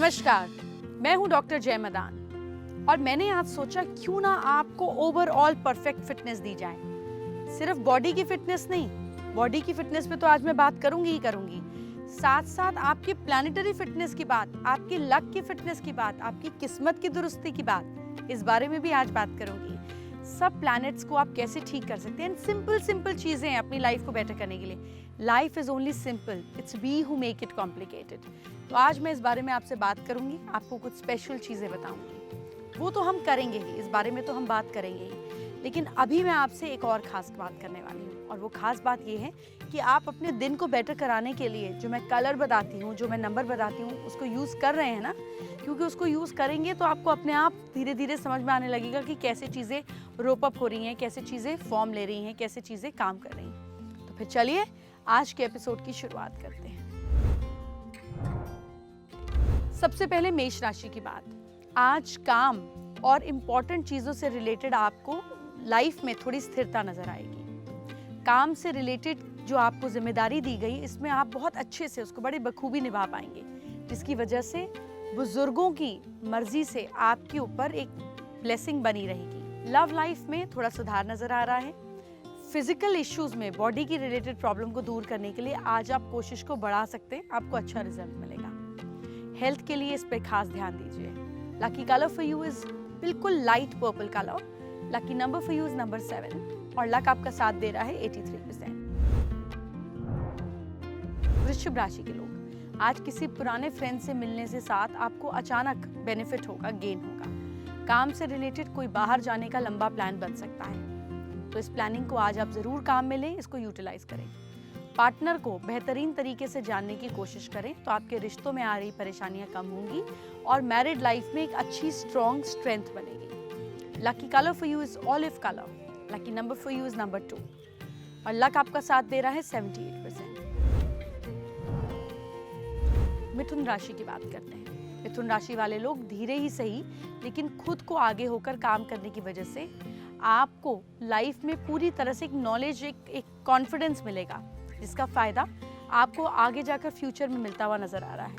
नमस्कार, मैं हूं डॉक्टर जय मदान और मैंने आज सोचा क्यों ना आपको ओवरऑल परफेक्ट फिटनेस दी जाए। सिर्फ बॉडी की फिटनेस नहीं, बॉडी की फिटनेस पे तो आज मैं बात करूंगी ही करूंगी, साथ साथ आपकी प्लैनेटरी फिटनेस की बात, आपकी लक की फिटनेस की बात, आपकी किस्मत की दुरुस्ती की बात, इस बारे में भी आज बात करूंगी। सब प्लैनेट्स को आप कैसे ठीक कर सकते हैं। सिंपल चीजें हैं अपनी लाइफ को बेटर करने के लिए। Life is only simple, it's we who make it complicated. तो आज मैं इस बारे में आपसे बात करूंगी, आपको कुछ स्पेशल चीजें बताऊंगी। वो तो हम करेंगे ही, इस बारे में तो हम बात करेंगे ही, लेकिन अभी मैं आपसे एक और खास बात करने वाली हूँ। और वो खास बात ये है कि आप अपने दिन को बेटर कराने के लिए जो मैं कलर बताती हूँ, जो मैं नंबर बताती हूँ, उसको यूज़ कर रहे हैं ना, क्योंकि उसको यूज़ करेंगे तो आपको अपने आप धीरे धीरे समझ में आने लगेगा कि कैसे चीज़ें रोप अप हो रही हैं, कैसे चीज़ें फॉर्म ले रही हैं, कैसे चीज़ें काम कर रही हैं। तो फिर चलिए आज के एपिसोड की शुरुआत करते हैं। सबसे पहले मेष राशि की बात। आज काम और इम्पोर्टेंट चीज़ों से रिलेटेड आपको लाइफ में थोड़ी स्थिरता नजर आएगी। काम से रिलेटेड जो आपको जिम्मेदारी दी गई, इसमें आप बहुत अच्छे से उसको बड़े बखूबी निभा पाएंगे, जिसकी वजह से बुजुर्गों की मर्जी से आपके ऊपर एक ब्लेसिंग बनी रहेगी। लव लाइफ में थोड़ा सुधार नजर आ रहा है। फिजिकल इश्यूज में बॉडी की रिलेटेड प्रॉब्लम को दूर करने के लिए आज आप कोशिश को बढ़ा सकते हैं, आपको अच्छा रिजल्ट मिलेगा। हेल्थ के लिए इस पर खास ध्यान दीजिए। Lucky colour for you is बिल्कुल light purple colour. Lucky number for you is number 7 और लक आपका साथ दे रहा है 83%। वृश्चिक राशि के लोग, आज किसी पुराने फ्रेंड से मिलने से साथ आपको अचानक बेनिफिट होगा, गेन होगा। काम से रिलेटेड कोई बाहर जाने का लंबा प्लान बन सकता है, तो इस प्लानिंग को आज आप जरूर काम में लें, इसको यूटिलाइज करें। पार्टनर को बेहतरीन तरीके से जानने की कोशिश करें तो आपके रिश्तों में आ रही परेशानियां कम होंगी और मैरिड लाइफ में एक अच्छी स्ट्रॉन्ग स्ट्रेंथ बनेगी। Lucky colour for you is olive colour. Lucky number for you is number 2 और लक आपका साथ दे रहा है 78%। मिथुन राशि की बात करते हैं। मिथुन राशि वाले लोग धीरे ही सही लेकिन खुद को आगे होकर काम करने की वजह से आपको लाइफ में पूरी तरह से एक नॉलेज, एक कॉन्फिडेंस मिलेगा, जिसका फायदा आपको आगे जाकर फ्यूचर में मिलता हुआ नजर आ रहा है।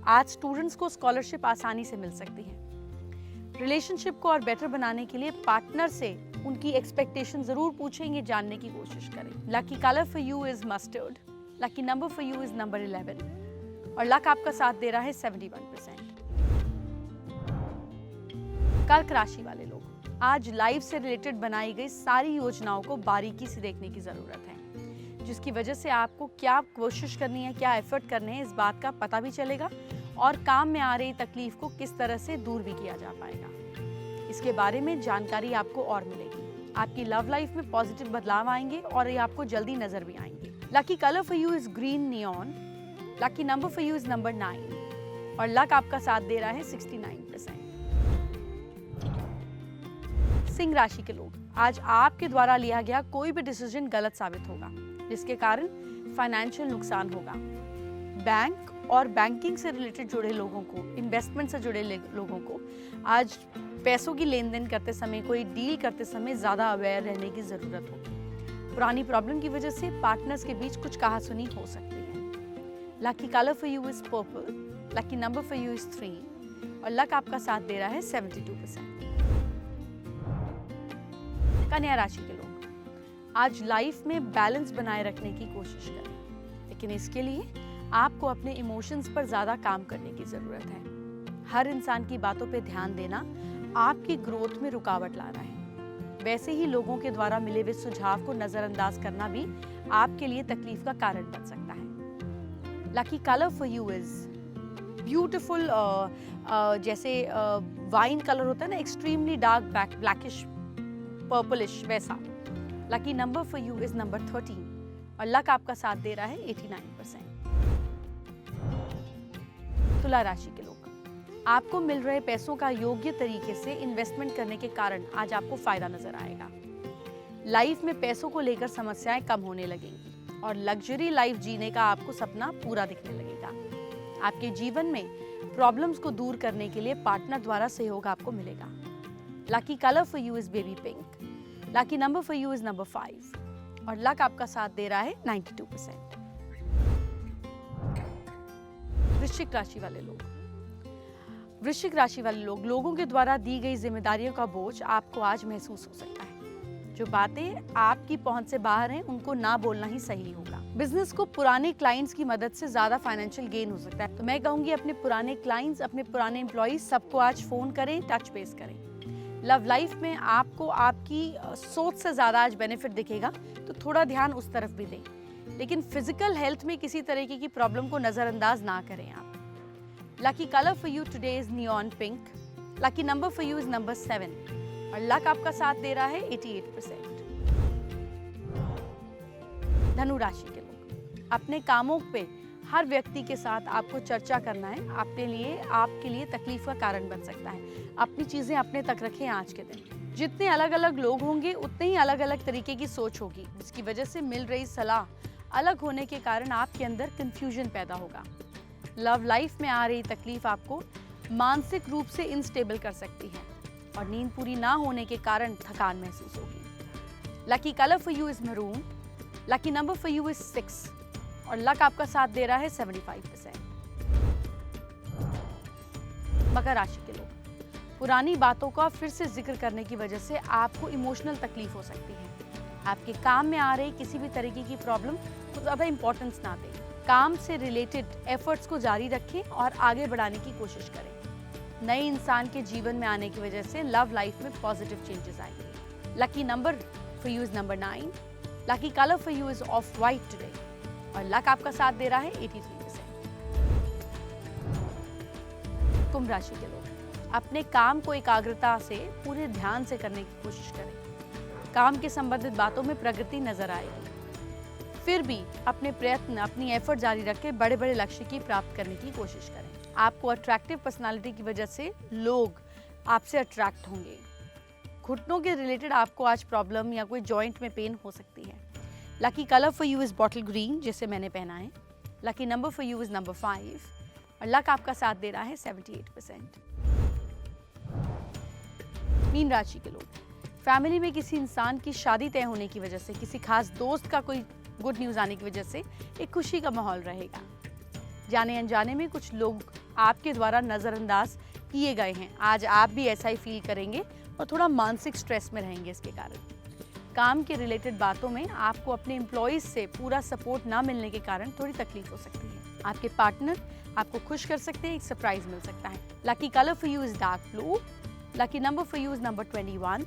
आज स्टूडेंट्स को स्कॉलरशिप आसानी से मिल सकती है। रिलेशनशिप को और बेटर बनाने के लिए पार्टनर से उनकी एक्सपेक्टेशन जरूर पूछेंगे, जानने की कोशिश करें। Lucky colour for you is mustard. Lucky number for you is number 11 और लक आपका साथ दे रहा है 71%। कर्क राशि वाले लोग, आज लाइफ से रिलेटेड बनाई गई सारी योजनाओं को बारीकी से देखने की जरूरत है, जिसकी वजह से आपको क्या कोशिश करनी है, क्या एफर्ट करने हैं, इस बात का पता भी चलेगा और काम में आ रही तकलीफ को किस तरह से दूर भी किया जा पाएगा, इसके बारे में जानकारी आपको और मिलेगी। आपकी लव लाइफ में पॉजिटिव बदलाव आएंगे और ये आपको जल्दी नजर भी आएंगे। Lucky colour for you is green neon. Lucky number for you is number 9 और लक आपका साथ दे रहा है 69%। सिंह राशि के लोग, आज आपके द्वारा लिया गया कोई भी डिसीजन गलत साबित होगा, जिसके कारण फाइनेंशियल नुकसान होगा। बैंक और बैंकिंग से रिलेटेड जुड़े लोगों को, इन्वेस्टमेंट से जुड़े लोगों को आज पैसों की लेन देन करते समय, कोई डील करते समय ज्यादा अवेयर रहने की जरूरत होगी। पुरानी प्रॉब्लम की वजह से पार्टनर्स के बीच कुछ कहासुनी हो सकती है। Lucky colour for you is purple. Lucky number for you is 3 और लक आपका साथ दे रहा है 72%। कन्या राशि के लोग, आज लाइफ में बैलेंस बनाए रखने की कोशिश करें, लेकिन इसके लिए आपको अपने इमोशंस पर ज्यादा काम करने की जरूरत है। हर इंसान की बातों पे ध्यान देना आपकी ग्रोथ में रुकावट ला रहा है। वैसे ही लोगों के द्वारा मिले हुए सुझाव को नजरअंदाज करना भी आपके लिए तकलीफ का कारण बन सकता है। Lucky colour for you is beautiful, जैसे वाइन कलर होता है ना, एक्सट्रीमली डार्क ब्लैकिश पर्पलिश, वैसा। Lucky number for you is number 13 और लक आपका साथ दे रहा है 89%। तुला राशि के लोग, आपको मिल रहे पैसों का योग्य तरीके से इन्वेस्टमेंट करने के कारण आज आपको फायदा नजर आएगा। लाइफ में पैसों को लेकर समस्याएं कम होने लगेंगी और लग्जरी लाइफ जीने का आपको सपना पूरा दिखने लगेगा। आपके जीवन में प्रॉब्लम्स को दूर करने के लिए पार्टनर द्वारा सहयोग आपको मिलेगा। Lucky colour for you is baby pink. Lucky number for you is number 5 और लक आपका साथ दे रहा है 92%। वृश्चिक राशि वाले लोग, वृश्चिक राशि वाले लोगों के द्वारा दी गई जिम्मेदारियों का बोझ आपको आज महसूस हो सकता है। जो बातें आपकी पहुंच से बाहर हैं, उनको ना बोलना ही सही होगा। बिजनेस को पुराने क्लाइंट्स की मदद से ज्यादा फाइनेंशियल गेन हो सकता है। तो मैं कहूंगी अपने पुराने क्लाइंट्स, अपने पुराने एम्प्लॉइज सबको आज फोन करें, टच बेस करें। लव लाइफ में आपको आपकी सोच से ज्यादा आज बेनिफिट दिखेगा, तो थोड़ा ध्यान उस तरफ भी दें। लेकिन फिजिकल हेल्थ में किसी तरीके की प्रॉब्लम को नजरअंदाज ना करें आप। Lucky colour for you today is neon pink. Lucky number for you is number 7 और लक आपका साथ दे रहा है 88%। धनु राशि के लोग, अपने कामों पे हर व्यक्ति के साथ आपको चर्चा करना है। आपके लिए तकलीफ का कारण बन सकता है। अपनी चीजें अपने तक रखें आज के दिन। जितने अलग अलग लोग होंगे उतने ही अलग अलग तरीके की सोच होगी, जिसकी वजह से मिल रही सलाह अलग होने के कारण आपके अंदर कंफ्यूजन पैदा होगा। लव लाइफ में आ रही तकलीफ आपको मानसिक रूप से इनस्टेबल कर सकती है और नींद पूरी ना होने के कारण थकान महसूस होगी। Lucky colour for you is maroon. Lucky number for you is 6 और लक आपका साथ दे रहा है 75%। मकर राशि के लोग, पुरानी बातों का फिर से जिक्र करने की वजह से आपको इमोशनल तकलीफ हो सकती है। आपके काम में आ रही किसी भी तरीके की प्रॉब्लम को ज्यादा इंपॉर्टेंस ना दें। काम से रिलेटेड एफर्ट्स को जारी रखें और आगे बढ़ाने की कोशिश करें। नए इंसान के जीवन में आने की वजह से लव लाइफ में पॉजिटिव चेंजेस आएंगे। Lucky number for you is number 9। Lucky colour for you is of white today और लक आपका साथ दे रहा है 83%। कुंभ राशि के लोग, अपने काम को एकाग्रता से पूरे ध्यान से करने की कोशिश करें। काम के संबंधित बातों में प्रगति नजर आएगी। फिर भी अपने प्रयत्न, अपनी एफर्ट जारी रख के बड़े बड़े लक्ष्य की प्राप्त करने की कोशिश करें। आपको अट्रैक्टिव पर्सनालिटी की वजह से लोग आपसे अट्रैक्ट होंगे। घुटनों के रिलेटेड आपको आज प्रॉब्लम या कोई जॉइंट में पेन हो सकती है। Lucky colour for you is bottle green, जैसे मैंने पहना है। Lucky number for you is number 5 और लक आपका साथ दे रहा है 78%। मीन राशि के लोग, फैमिली में किसी इंसान की शादी तय होने की वजह से, किसी खास दोस्त का कोई गुड न्यूज आने की वजह से एक खुशी का माहौल रहेगा। जाने अनजाने में कुछ लोग आपके द्वारा नजरअंदाज किए गए हैं। आज आप भी ऐसा ही फील करेंगे और थोड़ा मानसिक स्ट्रेस में रहेंगे इसके कारण। काम के रिलेटेड बातों में आपको अपने एम्प्लॉइज से पूरा सपोर्ट ना मिलने के कारण थोड़ी तकलीफ हो सकती है। आपके पार्टनर आपको खुश कर सकते हैं, एक सरप्राइज मिल सकता है। Lucky colour for you is dark blue. Lucky number for you is number 21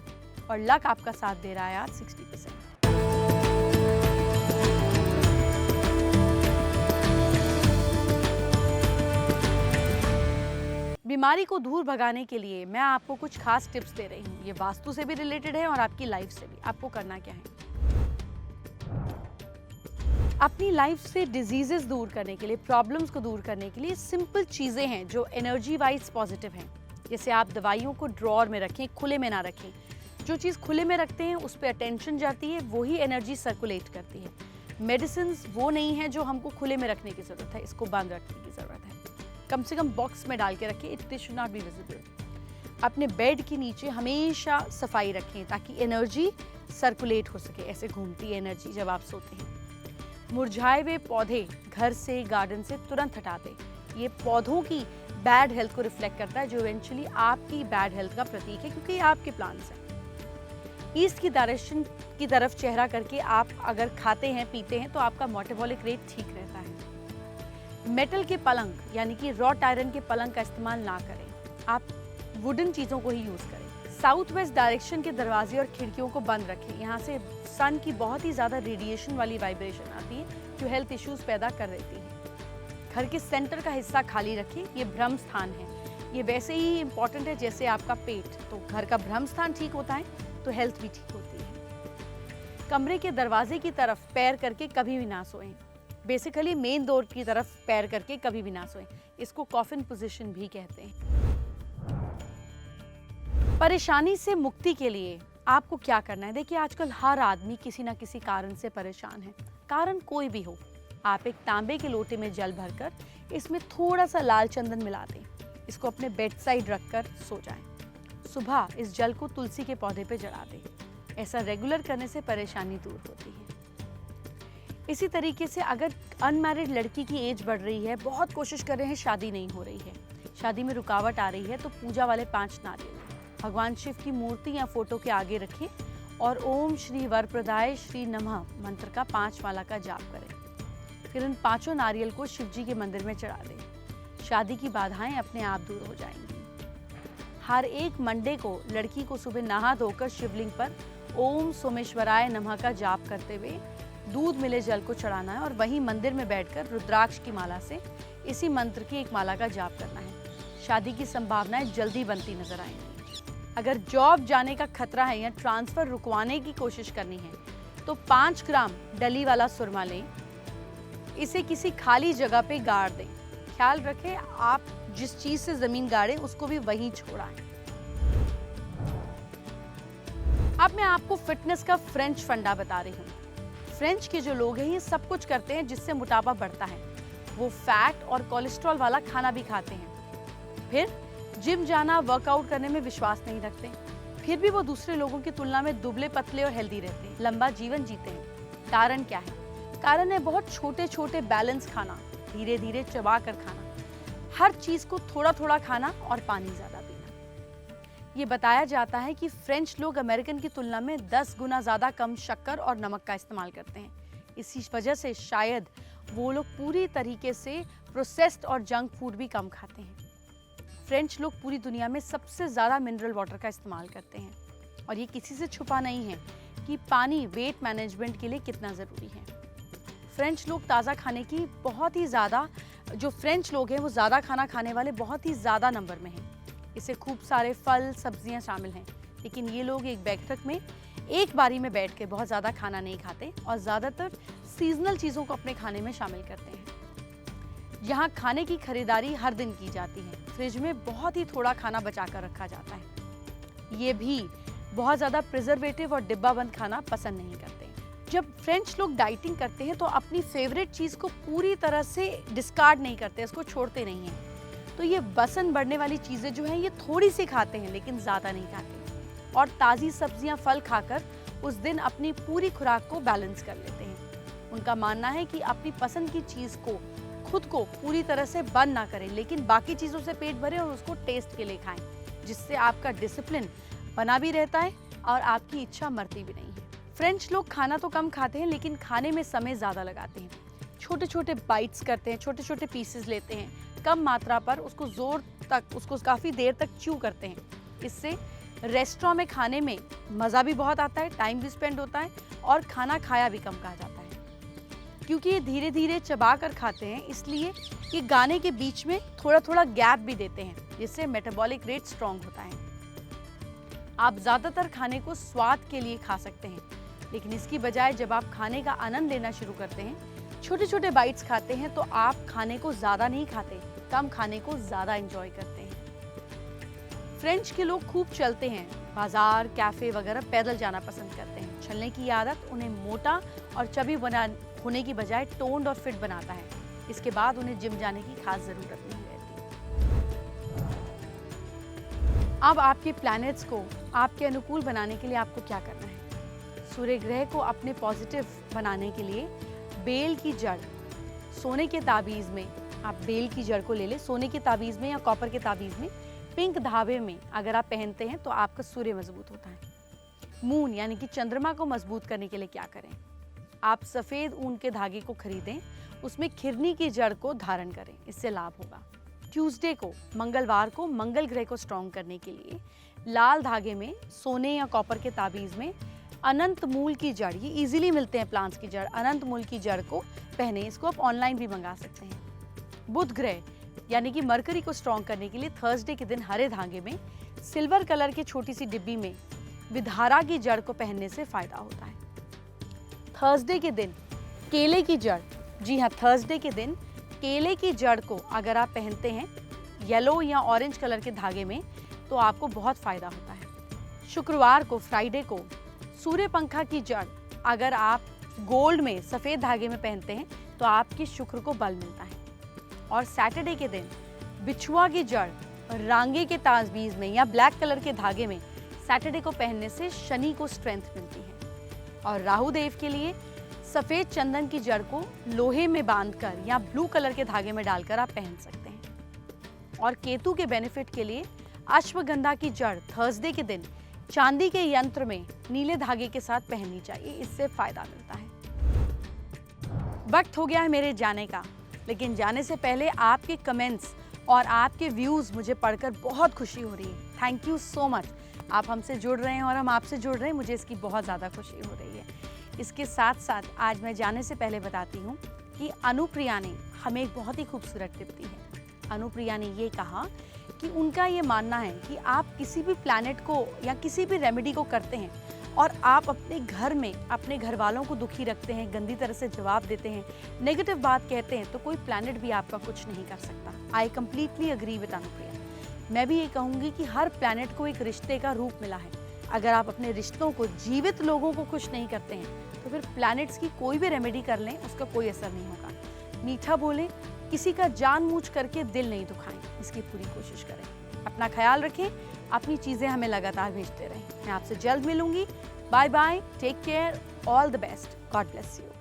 और लक आपका साथ दे रहा है आज 60%। बीमारी को दूर भगाने के लिए मैं आपको कुछ खास टिप्स दे रही हूँ। ये वास्तु से भी रिलेटेड है और आपकी लाइफ से भी। आपको करना क्या है, अपनी लाइफ से डिजीजेस दूर करने के लिए, प्रॉब्लम्स को दूर करने के लिए सिंपल चीजें हैं जो एनर्जी वाइज पॉजिटिव हैं। जैसे आप दवाइयों को ड्रॉअर में रखें, खुले में ना रखें। जो चीज़ खुले में रखते हैं उस पर अटेंशन जाती है, वही एनर्जी सर्कुलेट करती है। मेडिसिन वो नहीं है जो हमको खुले में रखने की जरूरत है, इसको बंद रखने की जरूरत है। कम से कम बॉक्स में डाल के रखें, it should not be visible. अपने बेड के नीचे हमेशा सफाई रखें ताकि एनर्जी सर्कुलेट हो सके। ऐसे घूमती है एनर्जी जब आप सोते हैं। मुरझाए हुए पौधे घर से, गार्डन से तुरंत हटा दें। ये पौधों की बैड हेल्थ को रिफ्लेक्ट करता है, जो इवेंचुअली आपकी बैड हेल्थ का प्रतीक है, क्योंकि ये आपके प्लांट्स हैं। ईस्ट की डायरेक्शन की तरफ चेहरा करके आप अगर खाते हैं, पीते हैं, तो आपका मेटाबॉलिक रेट ठीक रहता है। मेटल के पलंग यानी कि रॉट आयरन के पलंग का इस्तेमाल ना करें, आप वुडन चीज़ों को ही यूज़ करें। साउथ वेस्ट डायरेक्शन के दरवाजे और खिड़कियों को बंद रखें। यहाँ से सन की बहुत ही ज़्यादा रेडिएशन वाली वाइब्रेशन आती है जो हेल्थ इश्यूज पैदा कर देती है। घर के सेंटर का हिस्सा खाली रखें, ये ब्रह्म स्थान है। ये वैसे ही इम्पॉर्टेंट है जैसे आपका पेट। तो घर का ब्रह्म स्थान ठीक होता है तो हेल्थ भी ठीक होती है। कमरे के दरवाजे की तरफ पैर करके कभी भी ना सोएं। बेसिकली मेन डोर की तरफ पैर करके कभी भी ना सोएं। इसको कॉफिन पोजीशन भी कहते हैं। परेशानी से मुक्ति के लिए आपको क्या करना है? देखिए, आजकल हर आदमी किसी ना किसी कारण से परेशान है। कारण कोई भी हो, आप एक तांबे के लोटे में जल भरकर इसमें थोड़ा सा लाल चंदन मिला दें। इसको अपने बेड साइड रखकर सो जाएं। सुबह इस जल को तुलसी के पौधे पे जला दें। ऐसा रेगुलर करने से परेशानी दूर होती है। इसी तरीके से अगर अनमैरिड लड़की की एज बढ़ रही है, बहुत कोशिश कर रहे हैं, शादी नहीं हो रही है, शादी में रुकावट आ रही है तो पूजा वाले 5 नारियल भगवान शिव की मूर्ति या फोटो के आगे रखें और ओम श्री वरप्रदाय श्री नमः मंत्र का 5 माला का जाप करें। फिर इन 5 नारियल को शिव जी के मंदिर में चढ़ा दें। शादी की बाधाएं अपने आप दूर हो जाएंगी। हर एक मंडे को लड़की को सुबह नहा धोकर शिवलिंग पर ओम सोमेश्वराय नमः का जाप करते हुए दूध मिले जल को चढ़ाना है और वहीं मंदिर में बैठकर रुद्राक्ष की माला से इसी मंत्र की एक माला का जाप करना है। शादी की संभावनाएं जल्दी बनती नजर आएंगी। अगर जॉब जाने का खतरा है या ट्रांसफर रुकवाने की कोशिश करनी है तो 5 ग्राम डली वाला सुरमा लें। इसे किसी खाली जगह पे गाड़ दें। ख्याल रखें आप जिस चीज से जमीन गाड़ें उसको भी वहीं छोड़ाएं। अब मैं आपको फिटनेस का फ्रेंच फंडा बता रही हूँ। फ्रेंच के जो लोग हैं ये सब कुछ करते हैं जिससे मोटापा बढ़ता है। वो फैट और कोलेस्ट्रॉल वाला खाना भी खाते हैं। फिर जिम जाना, वर्कआउट करने में विश्वास नहीं रखते। फिर भी वो दूसरे लोगों की तुलना में दुबले पतले और हेल्दी रहते हैं, लंबा जीवन जीते हैं। कारण क्या है? कारण है बहुत छोटे छोटे बैलेंस खाना, धीरे धीरे चबा कर खाना, हर चीज को थोड़ा थोड़ा खाना और पानी ज्यादा पीना। ये बताया जाता है कि फ्रेंच लोग अमेरिकन की तुलना में 10 गुना ज्यादा कम शक्कर और नमक का इस्तेमाल करते हैं। इसी वजह से शायद वो लोग पूरी तरीके से प्रोसेस्ड और जंक फूड भी कम खाते हैं। फ्रेंच लोग पूरी दुनिया में सबसे ज़्यादा मिनरल वाटर का इस्तेमाल करते हैं और ये किसी से छुपा नहीं है कि पानी वेट मैनेजमेंट के लिए कितना ज़रूरी है। फ्रेंच लोग ताज़ा खाने की बहुत ही ज़्यादा, जो फ्रेंच लोग हैं वो ज़्यादा खाना खाने वाले बहुत ही ज़्यादा नंबर में हैं। इसे खूब सारे फल सब्जियां शामिल हैं, लेकिन ये लोग एक बैठक में एक बारी में बैठ के बहुत ज़्यादा खाना नहीं खाते और ज़्यादातर सीजनल चीज़ों को अपने खाने में शामिल करते हैं। यहाँ खाने की खरीदारी हर दिन की जाती है। फ्रिज में बहुत ही थोड़ा खाना बचा कर रखा जाता है। ये भी बहुत ज़्यादा प्रिजर्वेटिव और डिब्बा बंद खाना पसंद नहीं करते। जब फ्रेंच लोग डाइटिंग करते हैं तो अपनी फेवरेट चीज़ को पूरी तरह से डिस्कार्ड नहीं करते, इसको छोड़ते नहीं हैं। तो ये वजन बढ़ने वाली चीज़ें जो हैं ये थोड़ी सी खाते हैं लेकिन ज़्यादा नहीं खाते और ताज़ी सब्जियां फल खाकर उस दिन अपनी पूरी खुराक को बैलेंस कर लेते हैं। उनका मानना है कि अपनी पसंद की चीज़ को खुद को पूरी तरह से बंद ना करें, लेकिन बाकी चीज़ों से पेट भरें और उसको टेस्ट के लिए खाएं, जिससे आपका डिसिप्लिन बना भी रहता है और आपकी इच्छा मरती भी नहीं है। फ्रेंच लोग खाना तो कम खाते हैं लेकिन खाने में समय ज़्यादा लगाते हैं। छोटे छोटे बाइट्स करते हैं, छोटे छोटे पीसेस लेते हैं, कम मात्रा पर उसको काफ़ी देर तक च्यू करते हैं। इससे रेस्टोरेंट में खाने में मज़ा भी बहुत आता है, टाइम भी स्पेंड होता है और खाना खाया भी कम कहा जाता है। क्योंकि ये धीरे धीरे चबा कर खाते हैं, इसलिए ये गाने के बीच में थोड़ा थोड़ा गैप भी देते हैं, जिससे मेटाबॉलिक रेट स्ट्रॉन्ग होता है। आप ज़्यादातर खाने को स्वाद के लिए खा सकते हैं, लेकिन इसकी बजाय जब आप खाने का आनंद लेना शुरू करते हैं, छोटे छोटे बाइट्स खाते हैं, तो आप खाने को ज़्यादा नहीं खाते, कम खाने को ज़्यादा एंजॉय करते हैं। फ्रेंच के लोग खूब चलते हैं, बाजार, कैफे वगैरह पैदल जाना पसंद करते हैं। चलने की आदत उन्हें मोटा और चबी होने की बजाय टोन्ड और फिट बनाता है। इसके बाद उन्हें जिम जाने की खास जरूरत नहीं रहती। अब आपके प्लैनेट्स को आपके अनुकूल बनाने के लिए आपको क्या करना है? सूर्य ग्रह को अपने पॉजिटिव बनाने के लिए बेल की जड़, सोने के ताबीज़ में आप बेल की जड़ को ले लें। सोने के ताबीज़ में या कॉपर के ताबीज़ में पिंक धागे में अगर आप पहनते हैं तो आपका सूर्य मजबूत होता है। मून यानी कि चंद्रमा को मजबूत करने के लिए क्या करें? आप सफ़ेद ऊन के धागे को खरीदें, उसमें खिरनी की जड़ को धारण करें, इससे लाभ होगा। ट्यूसडे को, मंगलवार को मंगल ग्रह को स्ट्रॉन्ग करने के लिए लाल धागे में सोने या कॉपर के ताबीज़ में अनंत मूल की जड़, ये इजीली मिलते हैं प्लांट्स की जड़, अनंत मूल की जड़ को पहने। इसको आप ऑनलाइन भी मंगा सकते हैं। बुध ग्रह यानी कि मरकरी को स्ट्रॉन्ग करने के लिए थर्सडे के दिन हरे धागे में सिल्वर कलर की छोटी सी डिब्बी में विधारा की जड़ को पहनने से फायदा होता है। थर्सडे के दिन केले की जड़, जी हाँ, थर्सडे के दिन केले की जड़ को अगर आप पहनते हैं येलो या ऑरेंज कलर के धागे में तो आपको बहुत फायदा होता है। शुक्रवार को, फ्राइडे को सूर्य पंखा की जड़ अगर आप गोल्ड में सफ़ेद धागे में पहनते हैं तो आपके शुक्र को बल मिलता है। और सैटरडे के दिन बिछुआ की जड़ रांगे के ताबीज़ में या ब्लैक कलर के धागे में सैटरडे को पहनने से शनि को स्ट्रेंथ मिलती है। और राहु देव के लिए सफ़ेद चंदन की जड़ को लोहे में बांधकर या ब्लू कलर के धागे में डालकर आप पहन सकते हैं। और केतु के बेनिफिट के लिए अश्वगंधा की जड़ थर्सडे के दिन चांदी के यंत्र में नीले धागे के साथ पहननी चाहिए, इससे फायदा मिलता है। वक्त हो गया है मेरे जाने का, लेकिन जाने से पहले आपके कमेंट्स और आपके व्यूज़ मुझे पढ़कर बहुत खुशी हो रही है। Thank you so much. आप हमसे जुड़ रहे हैं और हम आपसे जुड़ रहे हैं, मुझे इसकी बहुत ज़्यादा खुशी हो रही है। इसके साथ साथ आज मैं जाने से पहले बताती हूँ कि अनुप्रिया ने हमें एक बहुत ही खूबसूरत टिप दी है। अनुप्रिया ने ये कहा कि उनका ये मानना है कि आप किसी भी प्लैनेट को या किसी भी रेमेडी को करते हैं और आप अपने घर में अपने घर वालों को दुखी रखते हैं, गंदी तरह से जवाब देते हैं, नेगेटिव बात कहते हैं, तो कोई प्लैनेट भी आपका कुछ नहीं कर सकता। I completely agree with Anupriya. मैं भी ये कहूँगी कि हर प्लैनेट को एक रिश्ते का रूप मिला है। अगर आप अपने रिश्तों को, जीवित लोगों को खुश नहीं करते हैं तो फिर प्लैनेट्स की कोई भी रेमेडी कर लें, उसका कोई असर नहीं होगा। मीठा बोलें, किसी का जानबूझ करके दिल नहीं दुखाएं, इसकी पूरी कोशिश करें। अपना ख्याल रखें, अपनी चीज़ें हमें लगातार भेजते रहें। मैं आपसे जल्द मिलूंगी। Bye bye, take care, all the best, God bless you.